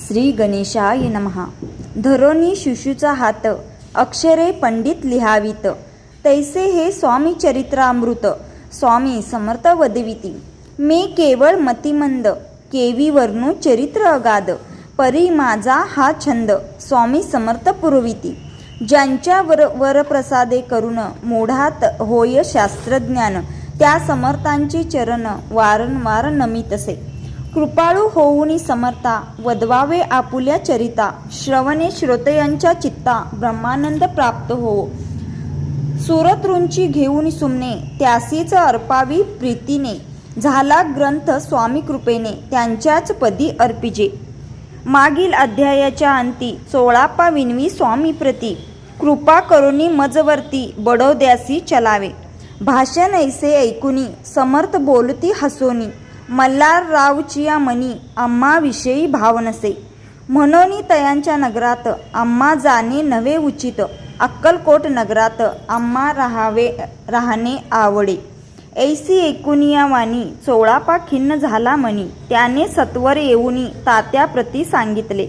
श्री गणेशाय नमः. धरोनी शिशूचा हात, अक्षरे पंडित लिहावीत. तैसे हे स्वामी चरित्रामृत, स्वामी समर्थ वदविती. मे केवळ मतिमंद, केवी वर्णू चरित्र अगाध. परी माझा हा छंद, स्वामी समर्थ पुरविती. ज्यांच्या वरप्रसादे करून मोढात होय शास्त्रज्ञान, त्या समर्थांचे चरण वारंवार नमितसे. कृपाळू होऊनी समर्था, वदवावे आपुल्या चरिता. श्रवणे श्रोतयांच्या चित्ता, ब्रह्मानंद प्राप्त हो. सुरतृंची घेऊन सुमने, त्यासीच अर्पावी प्रीतीने. झाला ग्रंथ स्वामी कृपेने, त्यांच्याच पदी अर्पिजे. मागील अध्यायाच्या अंती 16 विनवी स्वामी प्रती. कृपा करुणी मजवर्ती, बडोद्यासी चलावे. भाषण ऐसे ऐकुनी, समर्थ बोलती हसोनी. मल्हाररावचिया मनी, आम्हाविषयी भाव नसे. म्हणून तयांच्या नगरात, आम्हा जाणे नवे उचित. अक्कलकोट नगरात, आम्हा राहणे आवडे. ऐसी ऐकुनिया वाणी, 16 खिन्न झाला मनी. त्याने सत्वर येऊनी तात्याप्रती सांगितले.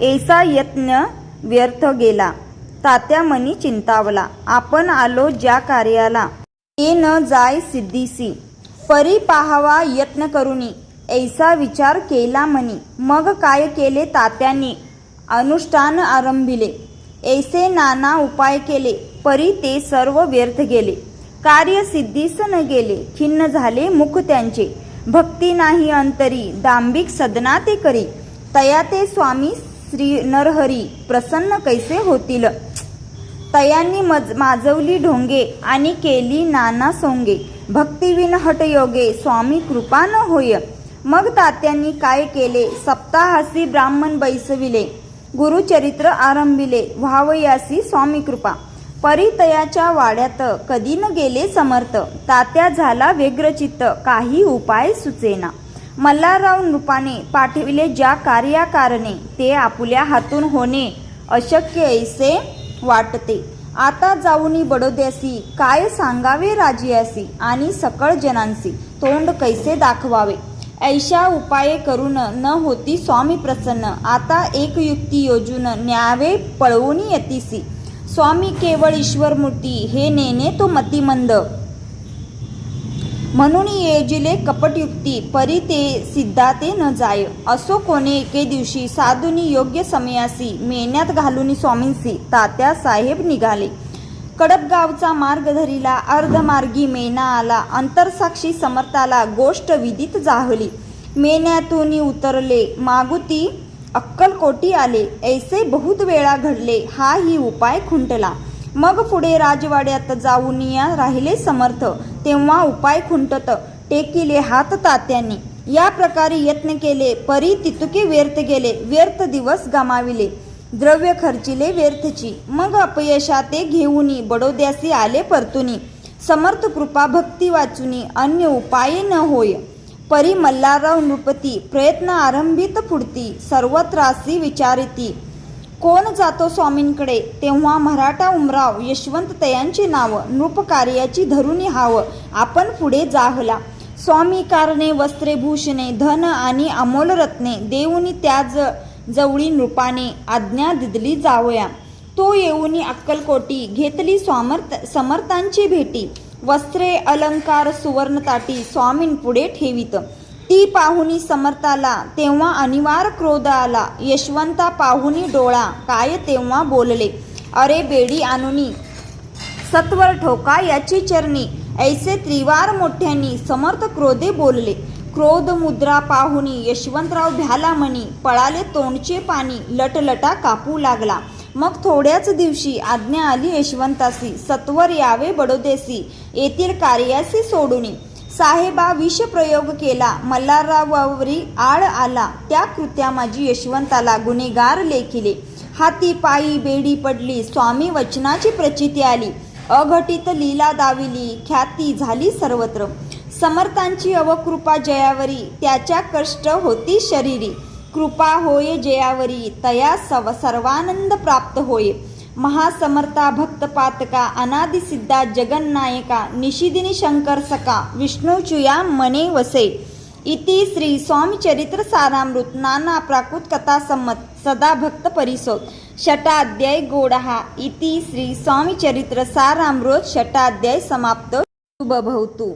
ऐसा यत्न व्यर्थ गेला, तात्या मनी चिंतावला. आपण आलो ज्या कार्याला, ते न जाय सिद्धीसी. परी पाहावा यत्न करुनी, ऐसा विचार केला मनी. मग काय केले तात्यांनी, अनुष्ठान आरंभिले. ऐसे नाना उपाय केले, परी ते सर्व व्यर्थ गेले. कार्य सिद्धीस न गेले, खिन्न झाले मुख त्यांचे. भक्ती नाही अंतरी, दांभिक सदना ते करी. तया ते स्वामी श्री नरहरी, प्रसन्न कैसे होतील. तयांनी माजवली ढोंगे, आणि केली नाना सोंगे. भक्तिविन हटयोगे, स्वामी कृपा न होय. मग तात्यांनी काय केले, सप्ताहासी ब्राह्मण बैसविले. गुरुचरित्र आरंभिले, व्हावयासी स्वामी कृपा. परितयाच्या वाड्यात कधी न गेले समर्थ. तात्या झाला व्यग्रचित्त, काही उपाय सुचेना. मल्हारराव नृपाने पाठविले ज्या कार्याकारणे, ते आपुल्या हातून होणे अशक्य ऐसे वाटते. आता जाऊनी बडोद्यासी, काय सांगावे राजियासी. आणि सकळ जनांसी, तोंड कैसे दाखवावे. ऐशा उपाय करून न होती स्वामी प्रसन्न. आता एक युक्ती योजून न्यावे पळवून यतीसी. स्वामी केवळ ईश्वरमूर्ती, हे नेने तो मतिमंद. म्हणून येजिले कपटयुक्ती, परी ते सिद्धाते न जाय. असो कोणे एके दिवशी, साधुनी योग्य समयासी. मेण्यात घालून स्वामींसी, तात्या साहेब निघाले. कडपगावचा मार्ग धरिला, अर्धमार्गी मेना आला. अंतरसाक्षी समर्थाला गोष्ट विदित जाहली. मेण्यातून उतरले, मागुती अक्कलकोटी आले. ऐसे बहुत वेळा घडले, हा ही उपाय खुंटला. मग पुढे राजवाड्यात जाऊन राहिले समर्थ. तेव्हा उपाय खुंटत टेकिले हात तात्यांनी. या प्रकारे यत्न केले, परी तितुके व्यर्थ गेले. व्यर्थ दिवस गमाविले, द्रव्य खर्चिले व्यर्थची. मग अपयशाते घेऊनी बडोद्यासी आले परतुनी. समर्थ कृपा भक्ती वाचुनी, अन्य उपाय न होय. परी मल्हारराव नृपती, प्रयत्न आरंभित पुढती. सर्वत्रासी विचारिती, कोण जातो स्वामींकडे. तेव्हा मराठा उमराव यशवंत तयांचे नाव. नृप कार्याची धरुनी हाव, आपण पुढे जाहला. स्वामी कारणे वस्त्रे भूषणे, धन आणि अमोल रत्ने. देऊनी त्याज जवळी नृपाने, आज्ञा दिदली जावया. तो येऊनी अक्कलकोटी, घेतली समर्थांची भेटी. वस्त्रे अलंकार सुवर्ण ताटी, स्वामींपुढे ठेवीत. ती पाहुनी समर्थाला, तेव्हा अनिवार्य क्रोध आला. यशवंता पाहुनी डोळा, काय तेव्हा बोलले. अरे बेडी आणुनी, सत्वर ठोका याची चरणी. ऐसे त्रिवार मोठ्यांनी समर्थ क्रोधे बोलले. क्रोध मुद्रा पाहुनी यशवंतराव भ्याला मनी. पळाले तोंडचे पाणी, लटलटा कापू लागला. मग थोड्याच दिवशी आज्ञा आली यशवंतासी, सत्वर यावे बडोदेसी. येथील कार्यासी सोडूनी. साहेबा विषप्रयोग केला, मल्हाररावावरी आळ आला. त्या कृत्या माझी यशवंताला गुन्हेगार लेखिले. हाती पायी बेडी पडली, स्वामी वचनाची प्रचिती आली. अघटित लीला दाविली, ख्याती झाली सर्वत्र. समर्थांची अवकृपा जयावरी, त्याच्या कष्ट होती शरीरी. कृपा होय जयावरी, तया सर्वानंद प्राप्त होय. महासमर्था भक्तपातका, अनादिसिद्धा जगन्नायका. निशिदिनी शंकर सका, विष्णूचुया मने वसे. इति श्री स्वामी चरित्र सारामृत नाना प्राकृत कथा सम्मत सदा भक्त परिसोत षटाध्याय गोडहा इति श्री स्वामी चरित्र सारामृत षटाध्याय समाप्त शुभ भवतु।